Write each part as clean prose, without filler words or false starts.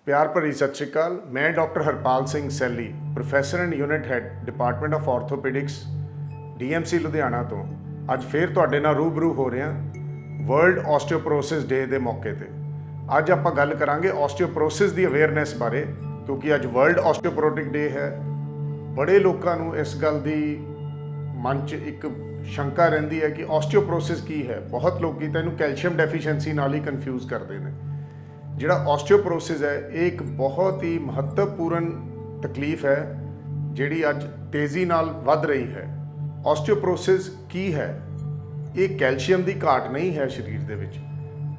ਪਿਆਰ ਭਰੀ ਸਤਿ ਸ਼੍ਰੀ ਅਕਾਲ। ਮੈਂ doctor Harpal Singh Sally, professor and unit head department of ਆਰਥੋਪੈਡਿਕਸ, DMC Ludhiana ਤੋਂ ਅੱਜ ਫੇਰ ਤੁਹਾਡੇ ਨਾਲ ਰੂਬਰੂ ਹੋ ਰਿਹਾ ਵਰਲਡ ਆਸਟੀਓਪੋਰੋਸਿਸ ਡੇ ਦੇ ਮੌਕੇ ਤੇ। ਅੱਜ ਆਪਾਂ ਗੱਲ ਕਰਾਂਗੇ ਆਸਟੀਓਪੋਰੋਸਿਸ ਦੀ ਅਵੇਅਰਨੈਸ ਬਾਰੇ, ਕਿਉਂਕਿ ਅੱਜ ਵਰਲਡ ਆਸਟੀਓਪੋਰੋਟਿਕ ਡੇ ਹੈ। ਬੜੇ ਲੋਕਾਂ ਨੂੰ ਇਸ ਗੱਲ ਦੀ ਮਨ 'ਚ ਇੱਕ ਸ਼ੰਕਾ ਰਹਿੰਦੀ ਹੈ ਕਿ ਆਸਟੀਓਪੋਰੋਸਿਸ ਕੀ ਹੈ। ਬਹੁਤ ਲੋਕੀ ਤਾਂ ਇਹਨੂੰ ਕੈਲਸ਼ੀਅਮ ਡੈਫੀਸ਼ੀਐਂਸੀ ਨਾਲ ਹੀ ਕਨਫਿਊਜ਼ ਕਰਦੇ ਨੇ। ਜਿਹੜਾ ਆਸਟੀਓਪੋਰੋਸਿਸ ਹੈ ਇਹ ਇੱਕ ਬਹੁਤ ਹੀ ਮਹੱਤਵਪੂਰਨ ਤਕਲੀਫ ਹੈ ਜਿਹੜੀ ਅੱਜ ਤੇਜ਼ੀ ਨਾਲ ਵੱਧ ਰਹੀ ਹੈ। ਆਸਟੀਓਪੋਰੋਸਿਸ ਕੀ ਹੈ? ਇਹ ਕੈਲਸ਼ੀਅਮ ਦੀ ਘਾਟ ਨਹੀਂ ਹੈ ਸਰੀਰ ਦੇ ਵਿੱਚ।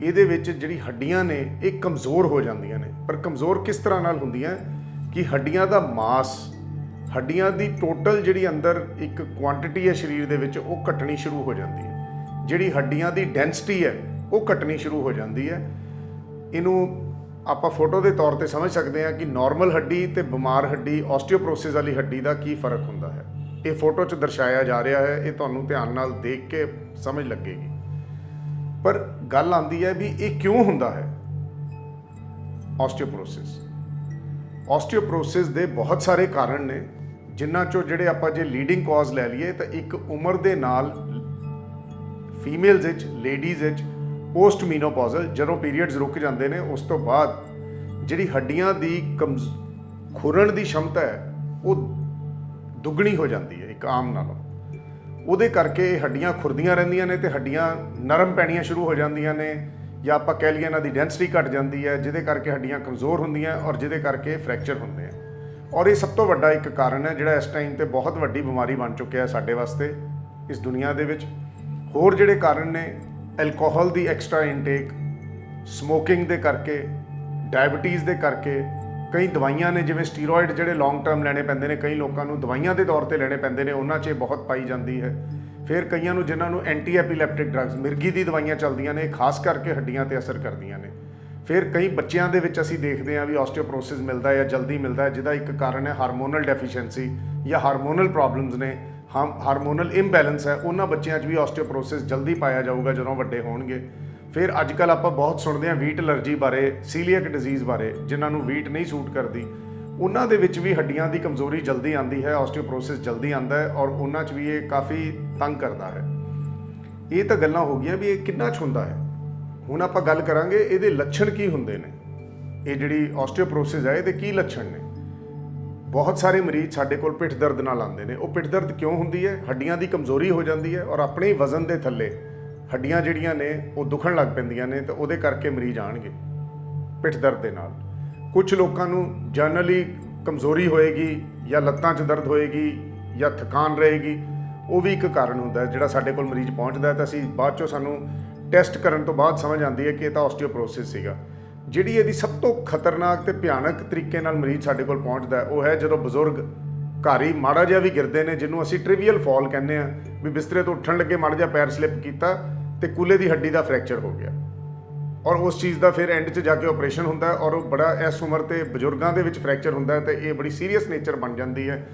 ਇਹਦੇ ਵਿੱਚ ਜਿਹੜੀ ਹੱਡੀਆਂ ਨੇ ਇਹ ਕਮਜ਼ੋਰ ਹੋ ਜਾਂਦੀਆਂ ਨੇ। ਪਰ ਕਮਜ਼ੋਰ ਕਿਸ ਤਰ੍ਹਾਂ ਨਾਲ ਹੁੰਦੀਆਂ ਕਿ ਹੱਡੀਆਂ ਦਾ ਮਾਸ, ਹੱਡੀਆਂ ਦੀ ਟੋਟਲ ਜਿਹੜੀ ਅੰਦਰ ਇੱਕ ਕੁਆਂਟੀਟੀ ਹੈ ਸਰੀਰ ਦੇ ਵਿੱਚ ਉਹ ਘਟਣੀ ਸ਼ੁਰੂ ਹੋ ਜਾਂਦੀ ਹੈ। ਜਿਹੜੀ ਹੱਡੀਆਂ ਦੀ ਡੈਂਸਿਟੀ ਹੈ ਉਹ ਘਟਣੀ ਸ਼ੁਰੂ ਹੋ ਜਾਂਦੀ ਹੈ। ਇਹਨੂੰ ਆਪਾਂ ਫੋਟੋ ਦੇ ਤੌਰ ਤੇ ਸਮਝ ਸਕਦੇ ਹਾਂ ਕਿ ਨਾਰਮਲ ਹੱਡੀ ਤੇ ਬਿਮਾਰ ਹੱਡੀ, ਆਸਟੀਓਪੋਰੋਸਿਸ ਵਾਲੀ ਹੱਡੀ ਦਾ ਕੀ ਫਰਕ ਹੁੰਦਾ ਹੈ। ਇਹ ਫੋਟੋ 'ਚ ਦਰਸਾਇਆ ਜਾ ਰਿਹਾ ਹੈ, ਇਹ ਤੁਹਾਨੂੰ ਧਿਆਨ ਨਾਲ ਦੇਖ ਕੇ ਸਮਝ ਲੱਗੇਗੀ। ਪਰ ਗੱਲ ਆਉਂਦੀ ਹੈ ਵੀ ਇਹ ਕਿਉਂ ਹੁੰਦਾ ਹੈ ਆਸਟੀਓਪੋਰੋਸਿਸ। ਆਸਟੀਓਪੋਰੋਸਿਸ ਦੇ ਬਹੁਤ ਸਾਰੇ ਕਾਰਨ ਨੇ, ਜਿਨ੍ਹਾਂ 'ਚੋਂ ਜਿਹੜੇ ਆਪਾਂ ਜੇ ਲੀਡਿੰਗ ਕਾਜ਼ ਲੈ ਲਈਏ ਤਾਂ ਇੱਕ ਉਮਰ ਦੇ ਨਾਲ ਫੀਮੇਲਜ਼ ਵਿੱਚ, ਲੇਡੀਜ਼ ਵਿੱਚ ਪੋਸਟ ਮੀਨੋਪੌਜ਼ਲ, ਜਦੋਂ ਪੀਰੀਅਡਸ ਰੁਕ ਜਾਂਦੇ ਨੇ ਉਸ ਤੋਂ ਬਾਅਦ ਜਿਹੜੀ ਹੱਡੀਆਂ ਦੀ ਖੁਰਣ ਦੀ ਸ਼ਮਤਾ ਹੈ ਉਹ ਦੁੱਗਣੀ ਹੋ ਜਾਂਦੀ ਹੈ ਇੱਕ ਆਮ ਨਾਲੋਂ। ਉਹਦੇ ਕਰਕੇ ਇਹ ਹੱਡੀਆਂ ਖੁਰਦੀਆਂ ਰਹਿੰਦੀਆਂ ਨੇ ਤੇ ਹੱਡੀਆਂ ਨਰਮ ਪੈਣੀਆਂ ਸ਼ੁਰੂ ਹੋ ਜਾਂਦੀਆਂ ਨੇ, ਜਾਂ ਆਪਾਂ ਕਹਿ ਲਈਏ ਇਹਨਾਂ ਦੀ ਡੈਂਸਿਟੀ ਘਟ ਜਾਂਦੀ ਹੈ, ਜਿਹਦੇ ਕਰਕੇ ਹੱਡੀਆਂ ਕਮਜ਼ੋਰ ਹੁੰਦੀਆਂ ਔਰ ਜਿਹਦੇ ਕਰਕੇ ਫ੍ਰੈਕਚਰ ਹੁੰਦੇ ਆ। ਔਰ ਇਹ ਸਭ ਤੋਂ ਵੱਡਾ ਇੱਕ ਕਾਰਨ ਹੈ ਜਿਹੜਾ ਇਸ ਟਾਈਮ ਤੇ ਬਹੁਤ ਵੱਡੀ ਬਿਮਾਰੀ ਬਣ ਚੁੱਕਿਆ ਹੈ ਸਾਡੇ ਵਾਸਤੇ ਇਸ ਦੁਨੀਆ ਦੇ ਵਿੱਚ। ਹੋਰ ਜਿਹੜੇ ਕਾਰਨ ਨੇ, ਐਲਕੋਹਲ ਦੀ ਐਕਸਟਰਾ ਇਨਟੇਕ, ਸਮੋਕਿੰਗ ਦੇ ਕਰਕੇ, ਡਾਇਬਟੀਜ਼ ਦੇ ਕਰਕੇ, ਕਈ ਦਵਾਈਆਂ ਨੇ ਜਿਵੇਂ ਸਟੀਰੋਇਡ ਜਿਹੜੇ ਲੌਂਗ ਟਰਮ ਲੈਣੇ ਪੈਂਦੇ ਨੇ, ਕਈ ਲੋਕਾਂ ਨੂੰ ਦਵਾਈਆਂ ਦੇ ਤੌਰ ਤੇ ਲੈਣੇ ਪੈਂਦੇ ਨੇ, ਉਹਨਾਂ 'ਚ ਇਹ ਬਹੁਤ ਪਾਈ ਜਾਂਦੀ ਹੈ। ਫਿਰ ਕਈਆਂ ਨੂੰ ਜਿਨ੍ਹਾਂ ਨੂੰ ਐਂਟੀ ਐਪੀਲੈਪਟਿਕ ਡਰੱਗਸ, ਮਿਰਗੀ ਦੀ ਦਵਾਈਆਂ ਚੱਲਦੀਆਂ ਨੇ, ਖਾਸ ਕਰਕੇ ਹੱਡੀਆਂ ਤੇ ਅਸਰ ਕਰਦੀਆਂ ਨੇ। ਫਿਰ ਕਈ ਬੱਚਿਆਂ ਦੇ ਵਿੱਚ ਅਸੀਂ ਦੇਖਦੇ ਹਾਂ ਵੀ ਆਸਟੀਓਪੋਰੋਸਿਸ ਮਿਲਦਾ ਹੈ ਜਾਂ ਜਲਦੀ ਮਿਲਦਾ ਹੈ, ਜਿਹਦਾ ਇੱਕ ਕਾਰਨ ਹੈ ਹਾਰਮੋਨਲ ਡੈਫੀਸ਼ੀਐਂਸੀ ਜਾਂ ਹਾਰਮੋਨਲ ਪ੍ਰੋਬਲਮਸ ਨੇ, ਹਾਰਮੋਨਲ ਇੰਬੈਲੈਂਸ ਹੈ। ਉਹਨਾਂ ਬੱਚਿਆਂ 'ਚ ਵੀ ਆਸਟੀਓਪੋਰੋਸਿਸ ਜਲਦੀ ਪਾਇਆ ਜਾਊਗਾ ਜਦੋਂ ਵੱਡੇ ਹੋਣਗੇ। ਫਿਰ ਅੱਜ ਕੱਲ੍ਹ ਆਪਾਂ ਬਹੁਤ ਸੁਣਦੇ ਹਾਂ ਵੀਟ ਐਲਰਜੀ ਬਾਰੇ, ਸੀਲੀਅਕ ਡਿਜ਼ੀਜ਼ ਬਾਰੇ, ਜਿਨ੍ਹਾਂ ਨੂੰ ਵੀਟ ਨਹੀਂ ਸੂਟ ਕਰਦੀ, ਉਹਨਾਂ ਦੇ ਵਿੱਚ ਵੀ ਹੱਡੀਆਂ ਦੀ ਕਮਜ਼ੋਰੀ ਜਲਦੀ ਆਉਂਦੀ ਹੈ, ਆਸਟੀਓਪੋਰੋਸਿਸ ਜਲਦੀ ਆਉਂਦਾ ਹੈ ਔਰ ਉਹਨਾਂ 'ਚ ਵੀ ਇਹ ਕਾਫੀ ਤੰਗ ਕਰਦਾ ਹੈ। ਇਹ ਤਾਂ ਗੱਲਾਂ ਹੋ ਗਈਆਂ ਵੀ ਇਹ ਕਿੰਨਾ 'ਚ ਹੁੰਦਾ ਹੈ। ਹੁਣ ਆਪਾਂ ਗੱਲ ਕਰਾਂਗੇ ਇਹਦੇ ਲੱਛਣ ਕੀ ਹੁੰਦੇ ਨੇ। ਇਹ ਜਿਹੜੀ ਆਸਟੀਓਪੋਰੋਸਿਸ ਹੈ ਇਹਦੇ ਕੀ ਲੱਛਣ ਨੇ। ਬਹੁਤ ਸਾਰੇ ਮਰੀਜ਼ ਸਾਡੇ ਕੋਲ ਪਿੱਠ ਦਰਦ ਨਾਲ ਆਉਂਦੇ ਨੇ। ਉਹ ਪਿੱਠ ਦਰਦ ਕਿਉਂ ਹੁੰਦੀ ਹੈ? ਹੱਡੀਆਂ ਦੀ ਕਮਜ਼ੋਰੀ ਹੋ ਜਾਂਦੀ ਹੈ ਔਰ ਆਪਣੇ ਵਜ਼ਨ ਦੇ ਥੱਲੇ ਹੱਡੀਆਂ ਜਿਹੜੀਆਂ ਨੇ ਉਹ ਦੁਖਣ ਲੱਗ ਪੈਂਦੀਆਂ ਨੇ, ਤੇ ਉਹਦੇ ਕਰਕੇ ਮਰੀਜ਼ ਆਉਣਗੇ ਪਿੱਠ ਦਰਦ ਦੇ ਨਾਲ। ਕੁਝ ਲੋਕਾਂ ਨੂੰ ਜਨਰਲੀ ਕਮਜ਼ੋਰੀ ਹੋਏਗੀ ਜਾਂ ਲੱਤਾਂ 'ਚ ਦਰਦ ਹੋਏਗੀ ਜਾਂ ਥਕਾਨ ਰਹੇਗੀ, ਉਹ ਵੀ ਇੱਕ ਕਾਰਨ ਹੁੰਦਾ ਹੈ ਜਿਹੜਾ ਸਾਡੇ ਕੋਲ ਮਰੀਜ਼ ਪਹੁੰਚਦਾ ਹੈ ਤਾਂ ਅਸੀਂ ਬਾਅਦ 'ਚੋਂ ਸਾਨੂੰ ਟੈਸਟ ਕਰਨ ਤੋਂ ਬਾਅਦ ਸਮਝ ਆਉਂਦੀ ਹੈ ਕਿ ਇਹ ਤਾਂ ਆਸਟੀਓਪੋਰੋਸਿਸ ਸੀਗਾ। ਜਿਹੜੀ ਇਹਦੀ ਸਭ ਤੋਂ ਖਤਰਨਾਕ ਤੇ ਭਿਆਨਕ ਤਰੀਕੇ ਨਾਲ ਮਰੀਜ਼ ਸਾਡੇ ਕੋਲ ਪਹੁੰਚਦਾ ਉਹ ਹੈ ਜਦੋਂ ਬਜ਼ੁਰਗ ਘਰ ਹੀ ਮਾੜਾ ਜਿਹਾ ਵੀ ਗਿਰਦੇ ਨੇ, ਜਿਹਨੂੰ ਅਸੀਂ ਟ੍ਰਿਵੀਅਲ ਫਾਲ ਕਹਿੰਦੇ ਹਾਂ, ਵੀ ਬਿਸਤਰੇ ਤੋਂ ਉੱਠਣ ਲੱਗੇ ਮਾੜਾ ਜਿਹਾ ਪੈਰ ਸਲਿੱਪ ਕੀਤਾ ਤੇ ਕੂਲੇ ਦੀ ਹੱਡੀ ਦਾ ਫ੍ਰੈਕਚਰ ਹੋ ਗਿਆ ਔਰ ਉਸ ਚੀਜ਼ ਦਾ ਫਿਰ ਐਂਡ 'ਚ ਜਾ ਕੇ ਆਪਰੇਸ਼ਨ ਹੁੰਦਾ ਔਰ ਉਹ ਬੜਾ ਇਸ ਉਮਰ ਤੇ ਬਜ਼ੁਰਗਾਂ ਦੇ ਵਿੱਚ ਫ੍ਰੈਕਚਰ ਹੁੰਦਾ ਤੇ ਇਹ ਬੜੀ ਸੀਰੀਅਸ ਨੇਚਰ ਬਣ ਜਾਂਦੀ ਹੈ।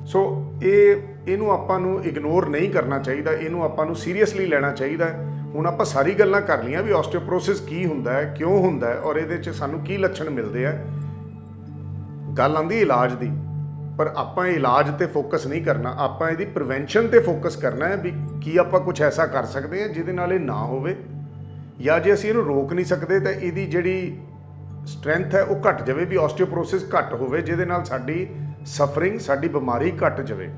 ਸੋ ਇਹਨੂੰ ਆਪਾਂ ਨੂੰ ਇਗਨੋਰ ਨਹੀਂ ਕਰਨਾ ਚਾਹੀਦਾ, ਇਹਨੂੰ ਆਪਾਂ ਨੂੰ ਸੀਰੀਅਸਲੀ ਲੈਣਾ ਚਾਹੀਦਾ। ਹੁਣ ਆਪਾਂ ਸਾਰੀ ਗੱਲਾਂ ਕਰ ਲਈਆਂ ਵੀ ਆਸਟੀਓਪੋਰੋਸਿਸ ਕੀ ਹੁੰਦਾ ਹੈ, ਕਿਉਂ ਹੁੰਦਾ ਹੈ ਔਰ ਇਹਦੇ 'ਚ ਸਾਨੂੰ ਕੀ ਲੱਛਣ ਮਿਲਦੇ ਆ। ਗੱਲ ਆਉਂਦੀ ਇਲਾਜ ਦੀ, ਪਰ ਆਪਾਂ ਇਲਾਜ ਤੇ ਫੋਕਸ ਨਹੀਂ ਕਰਨਾ, ਆਪਾਂ ਇਹਦੀ ਪ੍ਰੀਵੈਂਸ਼ਨ ਤੇ ਫੋਕਸ ਕਰਨਾ ਹੈ ਵੀ ਕੀ ਆਪਾਂ ਕੁਝ ਐਸਾ ਕਰ ਸਕਦੇ ਹਾਂ ਜਿਹਦੇ ਨਾਲ ਇਹ ਨਾ ਹੋਵੇ, ਜਾਂ ਜੇ ਅਸੀਂ ਇਹਨੂੰ ਰੋਕ ਨਹੀਂ ਸਕਦੇ ਤਾਂ ਇਹਦੀ ਜਿਹੜੀ ਸਟਰੈਂਥ ਹੈ ਉਹ ਘਟ ਜਾਵੇ, ਵੀ ਆਸਟੀਓਪੋਰੋਸਿਸ ਘੱਟ ਹੋਵੇ ਜਿਹਦੇ ਨਾਲ ਸਾਡੀ ਸਫਰਿੰਗ, ਸਾਡੀ ਬਿਮਾਰੀ ਘਟ ਜਾਵੇ।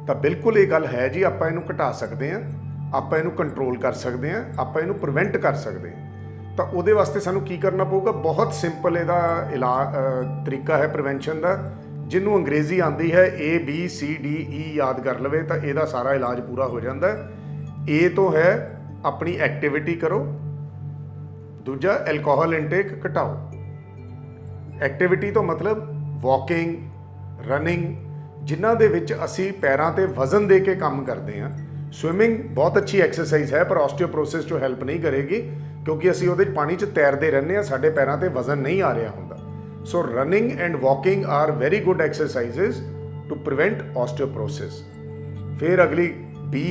ਤਾਂ ਬਿਲਕੁਲ ਇਹ ਗੱਲ ਹੈ ਜੀ, ਆਪਾਂ ਇਹਨੂੰ ਘਟਾ ਸਕਦੇ ਹਾਂ, ਆਪਾਂ ਇਹਨੂੰ ਕੰਟਰੋਲ ਕਰ ਸਕਦੇ ਹਾਂ, ਆਪਾਂ ਇਹਨੂੰ ਪ੍ਰੀਵੈਂਟ ਕਰ ਸਕਦੇ ਹਾਂ। ਤਾਂ ਉਹਦੇ ਵਾਸਤੇ ਸਾਨੂੰ ਕੀ ਕਰਨਾ ਪਊਗਾ? ਬਹੁਤ ਸਿੰਪਲ ਇਹਦਾ ਤਰੀਕਾ ਹੈ ਪ੍ਰੀਵੈਂਸ਼ਨ ਦਾ, ਜਿਹਨੂੰ ਅੰਗਰੇਜ਼ੀ ਆਉਂਦੀ ਹੈ ABCDE, ਯਾਦ ਕਰ ਲਵੇ ਤਾਂ ਇਹਦਾ ਸਾਰਾ ਇਲਾਜ ਪੂਰਾ ਹੋ ਜਾਂਦਾ। A ਤੋਂ ਹੈ ਆਪਣੀ ਐਕਟੀਵਿਟੀ ਕਰੋ, ਦੂਜਾ ਐਲਕੋਹਲ ਇਨਟੇਕ ਘਟਾਓ। ਐਕਟੀਵਿਟੀ ਤੋਂ ਮਤਲਬ ਵਾਕਿੰਗ, ਰਨਿੰਗ, ਜਿਨ੍ਹਾਂ ਦੇ ਵਿੱਚ ਅਸੀਂ ਪੈਰਾਂ ਤੇ ਵਜ਼ਨ ਦੇ ਕੇ ਕੰਮ ਕਰਦੇ ਹਾਂ। ਸਵਿਮਿੰਗ ਬਹੁਤ ਅੱਛੀ ਐਕਸਰਸਾਈਜ਼ ਹੈ ਪਰ ਆਸਟੀਓਪੋਰੋਸਿਸ 'ਚੋਂ ਹੈਲਪ ਨਹੀਂ ਕਰੇਗੀ, ਕਿਉਂਕਿ ਅਸੀਂ ਉਹਦੇ 'ਚ ਪਾਣੀ 'ਚ ਤੈਰਦੇ ਰਹਿੰਦੇ ਹਾਂ, ਸਾਡੇ ਪੈਰਾਂ ਤੇ ਵਜ਼ਨ ਨਹੀਂ ਆ ਰਿਹਾ ਹੁੰਦਾ। So running and walking are very good exercises to prevent osteoporosis. ਫਿਰ ਅਗਲੀ B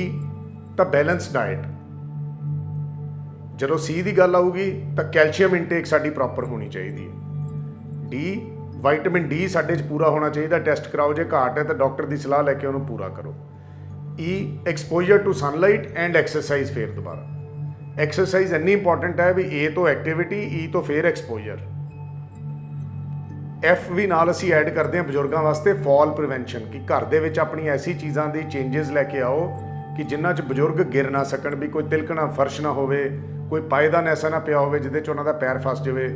ਤਾਂ ਬੈਲੈਂਸ ਡਾਇਟ। ਜਦੋਂ C ਦੀ ਗੱਲ ਆਊਗੀ ਤਾਂ ਕੈਲਸ਼ੀਅਮ ਇਨਟੇਕ ਸਾਡੀ ਪ੍ਰੋਪਰ ਹੋਣੀ ਚਾਹੀਦੀ ਹੈ। ਡੀ, ਵਿਟਾਮਿਨ ਡੀ ਸਾਡੇ 'ਚ ਪੂਰਾ ਹੋਣਾ ਚਾਹੀਦਾ, ਟੈਸਟ ਕਰਾਓ, ਜੇ ਘਾਟ ਹੈ ਤਾਂ ਡਾਕਟਰ ਦੀ ਸਲਾਹ ਲੈ ਕੇ ਉਹਨੂੰ ਪੂਰਾ ਕਰੋ। E, exposure to sunlight and exercise. ਫਿਰ ਦੁਬਾਰਾ ਐਕਸਰਸਾਈਜ਼ ਇੰਨੀ ਇੰਪੋਰਟੈਂਟ ਹੈ ਵੀ ਏ ਤੋਂ ਐਕਟੀਵਿਟੀ, ਈ ਤੋਂ ਫਿਰ ਐਕਸਪੋਜਰ। ਐਫ ਵੀ ਨਾਲ ਅਸੀਂ ਐਡ ਕਰਦੇ ਹਾਂ ਬਜ਼ੁਰਗਾਂ ਵਾਸਤੇ, ਫਾਲ ਪ੍ਰੀਵੈਂਸ਼ਨ, ਕਿ ਘਰ ਦੇ ਵਿੱਚ ਆਪਣੀ ਐਸੀ ਚੀਜ਼ਾਂ ਦੀ ਚੇਂਜਸ ਲੈ ਕੇ ਆਓ ਕਿ ਜਿਨ੍ਹਾਂ 'ਚ ਬਜ਼ੁਰਗ ਗਿਰ ਨਾ ਸਕਣ, ਵੀ ਕੋਈ ਤਿਲਕਣਾ ਫਰਸ਼ ਨਾ ਹੋਵੇ, ਕੋਈ ਪਾਏਦਾਨ ਐਸਾ ਨਾ ਪਿਆ ਹੋਵੇ ਜਿਹਦੇ 'ਚ ਉਹਨਾਂ ਦਾ ਪੈਰ ਫਸ ਜਾਵੇ।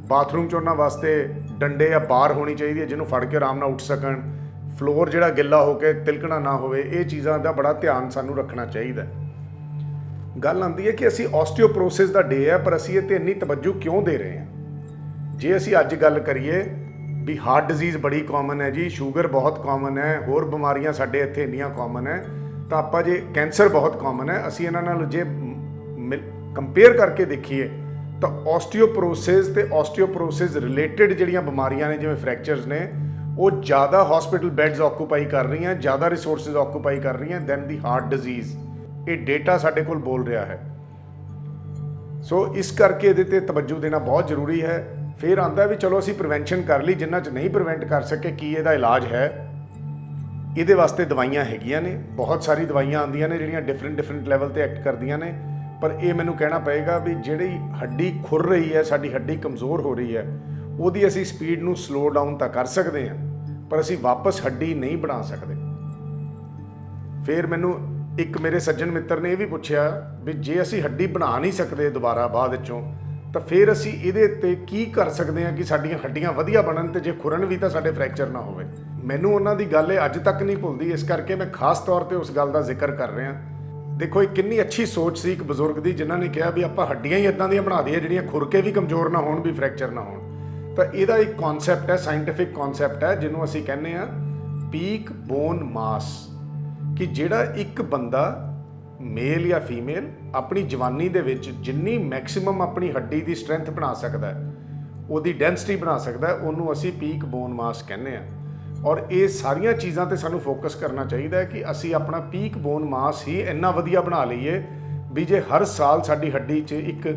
ਬਾਥਰੂਮ 'ਚ ਉਹਨਾਂ ਵਾਸਤੇ ਡੰਡੇ ਜਾਂ ਬਾਰ ਹੋਣੀ ਚਾਹੀਦੀ ਹੈ ਜਿਹਨੂੰ ਫੜ ਕੇ ਆਰਾਮ ਨਾਲ ਉੱਠ ਸਕਣ। ਫਲੋਰ ਜਿਹੜਾ ਗਿੱਲਾ ਹੋ ਕੇ ਤਿਲਕਣਾ ਨਾ ਹੋਵੇ। ਇਹ ਚੀਜ਼ਾਂ ਦਾ ਬੜਾ ਧਿਆਨ ਸਾਨੂੰ ਰੱਖਣਾ ਚਾਹੀਦਾ। ਗੱਲ ਆਉਂਦੀ ਹੈ ਕਿ ਅਸੀਂ ਆਸਟੀਓਪਰੋਸਿਸ ਦਾ ਡੇ ਹੈ, ਪਰ ਅਸੀਂ ਇਹ 'ਤੇ ਇੰਨੀ ਤਵੱਜੋ ਕਿਉਂ ਦੇ ਰਹੇ ਹਾਂ? ਜੇ ਅਸੀਂ ਅੱਜ ਗੱਲ ਕਰੀਏ ਵੀ ਹਾਰਟ ਡਿਜ਼ੀਜ਼ ਬੜੀ ਕਾਮਨ ਹੈ ਜੀ, ਸ਼ੂਗਰ ਬਹੁਤ ਕਾਮਨ ਹੈ, ਹੋਰ ਬਿਮਾਰੀਆਂ ਸਾਡੇ ਇੱਥੇ ਇੰਨੀਆਂ ਕਾਮਨ ਹੈ, ਤਾਂ ਆਪਾਂ ਜੇ ਕੈਂਸਰ ਬਹੁਤ ਕਾਮਨ ਹੈ, ਅਸੀਂ ਇਹਨਾਂ ਨਾਲ ਜੇ ਕੰਪੇਅਰ ਕਰਕੇ ਦੇਖੀਏ ਤਾਂ ਆਸਟੀਓਪਰੋਸਿਸ ਤੇ ਆਸਟੀਓਪਰੋਸਿਸ ਰਿਲੇਟਡ ਜਿਹੜੀਆਂ ਬਿਮਾਰੀਆਂ ਨੇ, ਜਿਵੇਂ ਫ੍ਰੈਕਚਰਸ ਨੇ, ਉਹ ਜ਼ਿਆਦਾ ਹਸਪੀਟਲ ਬੈੱਡਸ ਆਕੂਪਾਈ ਕਰ ਰਹੀਆਂ, ਜ਼ਿਆਦਾ ਰਿਸੋਰਸਿਸ ਆਕੂਪਾਈ ਕਰ ਰਹੀਆਂ ਦੈਨ ਦੀ ਹਾਰਟ ਡਿਜ਼ੀਜ਼। ਇਹ ਡੇਟਾ ਸਾਡੇ ਕੋਲ ਬੋਲ ਰਿਹਾ ਹੈ। ਸੋ ਇਸ ਕਰਕੇ ਇਹਦੇ 'ਤੇ ਤਵੱਜੋ ਦੇਣਾ ਬਹੁਤ ਜ਼ਰੂਰੀ ਹੈ। ਫਿਰ ਆਉਂਦਾ ਵੀ ਚਲੋ ਅਸੀਂ ਪ੍ਰੀਵੈਂਸ਼ਨ ਕਰ ਲਈ, ਜਿਨ੍ਹਾਂ 'ਚ ਨਹੀਂ ਪ੍ਰੀਵੈਂਟ ਕਰ ਸਕੇ, ਕੀ ਇਹਦਾ ਇਲਾਜ ਹੈ? ਇਹਦੇ ਵਾਸਤੇ ਦਵਾਈਆਂ ਹੈਗੀਆਂ ਨੇ, ਬਹੁਤ ਸਾਰੀ ਦਵਾਈਆਂ ਆਉਂਦੀਆਂ ਨੇ ਜਿਹੜੀਆਂ ਡਿਫਰੈਂਟ ਲੈਵਲ 'ਤੇ ਐਕਟ ਕਰਦੀਆਂ ਨੇ। ਪਰ ਇਹ ਮੈਨੂੰ ਕਹਿਣਾ ਪਏਗਾ ਵੀ ਜਿਹੜੀ ਹੱਡੀ ਖੁਰ ਰਹੀ ਹੈ, ਸਾਡੀ ਹੱਡੀ ਕਮਜ਼ੋਰ ਹੋ ਰਹੀ ਹੈ, ਉਹਦੀ ਅਸੀਂ ਸਪੀਡ ਨੂੰ ਸਲੋ ਡਾਊਨ ਤਾਂ ਕਰ ਸਕਦੇ ਹਾਂ, ਪਰ ਅਸੀਂ ਵਾਪਸ ਹੱਡੀ ਨਹੀਂ ਬਣਾ ਸਕਦੇ। ਫਿਰ ਮੈਨੂੰ ਇੱਕ ਮੇਰੇ ਸੱਜਣ ਮਿੱਤਰ ਨੇ ਇਹ ਵੀ ਪੁੱਛਿਆ ਵੀ ਜੇ ਅਸੀਂ ਹੱਡੀ ਬਣਾ ਨਹੀਂ ਸਕਦੇ ਦੁਬਾਰਾ ਬਾਅਦ ਵਿੱਚੋਂ, ਤਾਂ ਫਿਰ ਅਸੀਂ ਇਹਦੇ 'ਤੇ ਕੀ ਕਰ ਸਕਦੇ ਹਾਂ ਕਿ ਸਾਡੀਆਂ ਹੱਡੀਆਂ ਵਧੀਆ ਬਣਨ, ਤੇ ਜੇ ਖੁਰਨ ਵੀ ਤਾਂ ਸਾਡੇ ਫ੍ਰੈਕਚਰ ਨਾ ਹੋਵੇ। ਮੈਨੂੰ ਉਹਨਾਂ ਦੀ ਗੱਲ ਇਹ ਅੱਜ ਤੱਕ ਨਹੀਂ ਭੁੱਲਦੀ, ਇਸ ਕਰਕੇ ਮੈਂ ਖਾਸ ਤੌਰ 'ਤੇ ਉਸ ਗੱਲ ਦਾ ਜ਼ਿਕਰ ਕਰ ਰਿਹਾ। ਦੇਖੋ, ਇਹ ਕਿੰਨੀ ਅੱਛੀ ਸੋਚ ਸੀ ਇੱਕ ਬਜ਼ੁਰਗ ਦੀ, ਜਿਨ੍ਹਾਂ ਨੇ ਕਿਹਾ ਵੀ ਆਪਾਂ ਹੱਡੀਆਂ ਹੀ ਇੱਦਾਂ ਦੀਆਂ ਬਣਾ ਦਈਏ ਜਿਹੜੀਆਂ ਖੁਰ ਕੇ ਵੀ ਕਮਜ਼ੋਰ ਨਾ ਹੋਣ, ਵੀ ਫ੍ਰੈਕਚਰ ਨਾ ਹੋਣ। ਤਾਂ ਇਹਦਾ ਇੱਕ ਕਨਸੈਪਟ ਹੈ, ਸਾਇੰਟੀਫਿਕ ਕਨਸੈਪਟ ਹੈ, ਜਿਹਨੂੰ ਅਸੀਂ ਕਹਿੰਦੇ ਆ ਪੀਕ ਬੋਨ ਮਾਸ, ਕਿ ਜਿਹੜਾ ਇੱਕ ਬੰਦਾ ਮੇਲ ਜਾਂ ਫੀਮੇਲ ਆਪਣੀ ਜਵਾਨੀ ਦੇ ਵਿੱਚ ਜਿੰਨੀ ਮੈਕਸਿਮਮ ਆਪਣੀ ਹੱਡੀ ਦੀ ਸਟਰੈਂਥ ਬਣਾ ਸਕਦਾ ਹੈ, ਉਹਦੀ ਡੈਂਸਿਟੀ ਬਣਾ ਸਕਦਾ ਹੈ, ਉਹਨੂੰ ਅਸੀਂ ਪੀਕ ਬੋਨ ਮਾਸ ਕਹਿੰਦੇ ਆ। ਔਰ ਇਹ ਸਾਰੀਆਂ ਚੀਜ਼ਾਂ 'ਤੇ ਸਾਨੂੰ ਫੋਕਸ ਕਰਨਾ ਚਾਹੀਦਾ ਹੈ ਕਿ ਅਸੀਂ ਆਪਣਾ ਪੀਕ ਬੋਨ ਮਾਸ ਹੀ ਇੰਨਾ ਵਧੀਆ ਬਣਾ ਲਈਏ ਵੀ ਜੇ ਹਰ ਸਾਲ ਸਾਡੀ ਹੱਡੀ 'ਚ ਇੱਕ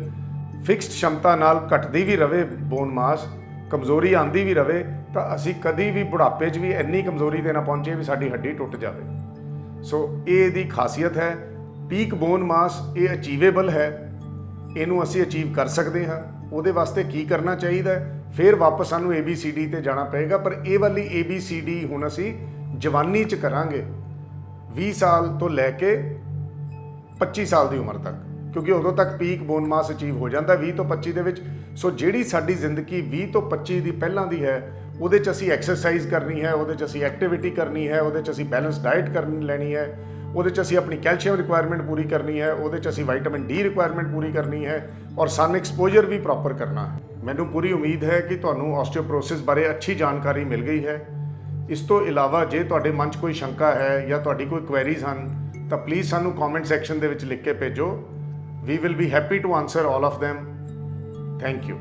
ਫਿਕਸਡ ਸ਼ਮਤਾ ਨਾਲ ਘਟਦੀ ਵੀ ਰਵੇ ਬੋਨ ਮਾਸ, ਕਮਜ਼ੋਰੀ ਆਂਦੀ ਵੀ ਰਵੇ, ਤਾਂ ਅਸੀਂ ਕਦੀ ਵੀ ਬੁਢਾਪੇ 'ਚ ਵੀ ਇੰਨੀ ਕਮਜ਼ੋਰੀ 'ਤੇ ਨਾ ਪਹੁੰਚੇ ਵੀ ਸਾਡੀ ਹੱਡੀ ਟੁੱਟ ਜਾਵੇ। ਸੋ ਇਹ ਇਹਦੀ ਖਾਸੀਅਤ ਹੈ। ਪੀਕ ਬੋਨ ਮਾਸ ਇਹ ਅਚੀਵੇਬਲ ਹੈ, ਇਹਨੂੰ ਅਸੀਂ ਅਚੀਵ ਕਰ ਸਕਦੇ ਹਾਂ। ਉਹਦੇ ਵਾਸਤੇ ਕੀ ਕਰਨਾ ਚਾਹੀਦਾ ਹੈ? ਫਿਰ ਵਾਪਸ ਸਾਨੂੰ ABCD 'ਤੇ ਜਾਣਾ ਪਏਗਾ, ਪਰ ਇਹ ਵਾਲੀ ABCD ਹੁਣ ਅਸੀਂ ਜਵਾਨੀ 'ਚ ਕਰਾਂਗੇ, 20 ਸਾਲ ਤੋਂ ਲੈ ਕੇ 25 ਸਾਲ ਦੀ ਉਮਰ ਤੱਕ, ਕਿਉਂਕਿ ਉਦੋਂ ਤੱਕ ਪੀਕ ਬੋਨ ਮਾਸ ਅਚੀਵ ਹੋ ਜਾਂਦਾ 20 ਤੋਂ 25 ਦੇ ਵਿੱਚ। ਸੋ ਜਿਹੜੀ ਸਾਡੀ ਜ਼ਿੰਦਗੀ 20 ਤੋਂ 25 ਦੀ ਪਹਿਲਾਂ ਦੀ ਹੈ, ਉਹਦੇ 'ਚ ਅਸੀਂ ਐਕਸਰਸਾਈਜ਼ ਕਰਨੀ ਹੈ, ਉਹਦੇ 'ਚ ਅਸੀਂ ਐਕਟੀਵਿਟੀ ਕਰਨੀ ਹੈ, ਉਹਦੇ 'ਚ ਅਸੀਂ ਬੈਲੈਂਸ ਡਾਈਟ ਲੈਣੀ ਹੈ, ਉਹਦੇ 'ਚ ਅਸੀਂ ਆਪਣੀ ਕੈਲਸ਼ੀਅਮ ਰਿਕੁਆਇਰਮੈਂਟ ਪੂਰੀ ਕਰਨੀ ਹੈ, ਉਹਦੇ 'ਚ ਅਸੀਂ ਵਿਟਾਮਿਨ ਡੀ ਰਿਕੁਆਇਰਮੈਂਟ ਪੂਰੀ ਕਰਨੀ ਹੈ, ਔਰ ਸਨ ਐਕਸਪੋਜਰ ਵੀ ਪ੍ਰੋਪਰ ਕਰਨਾ ਹੈ। ਮੈਨੂੰ ਪੂਰੀ ਉਮੀਦ ਹੈ ਕਿ ਤੁਹਾਨੂੰ ਆਸਟੀਓਪਰੋਸਿਸ ਬਾਰੇ ਅੱਛੀ ਜਾਣਕਾਰੀ ਮਿਲ ਗਈ ਹੈ। ਇਸ ਤੋਂ ਇਲਾਵਾ ਜੇ ਤੁਹਾਡੇ ਮਨ 'ਚ ਕੋਈ ਸ਼ੰਕਾ ਹੈ ਜਾਂ ਤੁਹਾਡੀ ਕੋਈ ਕੁਐਰੀਜ਼ ਹਨ, ਤਾਂ ਪਲੀਜ਼ ਸਾਨੂੰ ਕਮੈਂਟ ਸੈਕਸ਼ਨ ਦੇ ਵਿੱਚ ਲਿਖ ਕੇ ਭੇਜੋ। We will be happy to answer all of them। Thank you.